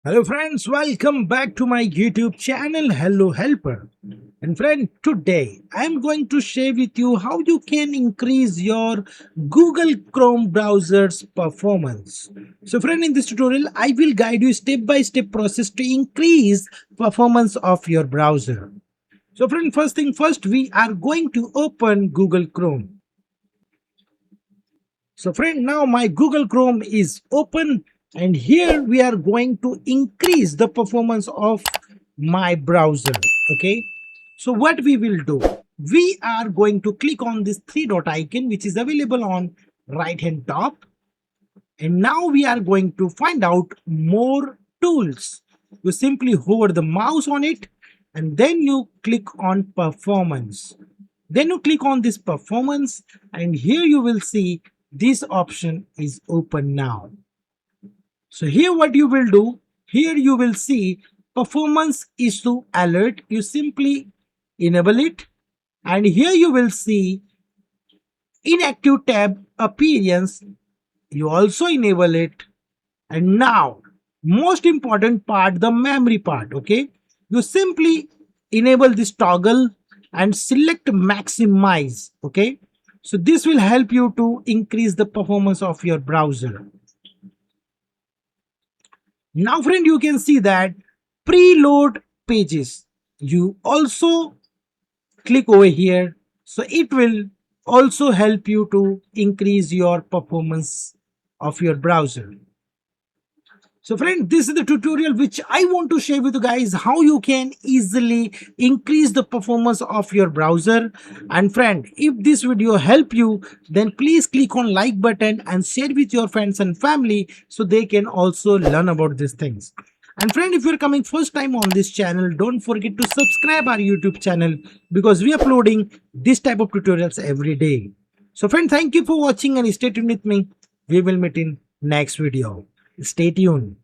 Hello friends, welcome back to my YouTube channel Hello Helper. And friend, today I am going to share with you how you can increase your Google Chrome browser's performance. So friend, in this tutorial I will guide you step by step process to increase performance of your browser. So friend, first thing first, we are going to open Google Chrome. So friend, now my Google Chrome is open and here we are going to increase the performance of my browser. Okay. So what we will do, we are going to click on this three dot icon which is available on right hand top. And now we are going to find out more tools. You simply hover the mouse on it and then you click on performance. Then you click on this performance and here you will see this option is open now. So here what you will do, here you will see performance issue alert. You simply enable it and here you will see inactive tab appearance. You also enable it. And now most important part, the memory part. Okay, you simply enable this toggle and select maximize. Okay, so this will help you to increase the performance of your browser. Now friend, you can see that preload pages, you also click over here, so it will also help you to increase your performance of your browser. So friend, this is the tutorial which I want to share with you guys how you can easily increase the performance of your browser. And friend, if this video help you, then please click on like button and share with your friends and family so they can also learn about these things. And friend, if you're coming first time on this channel, don't forget to subscribe our YouTube channel because we are uploading this type of tutorials every day. So friend, thank you for watching and stay tuned with me. We will meet in next video. Stay tuned.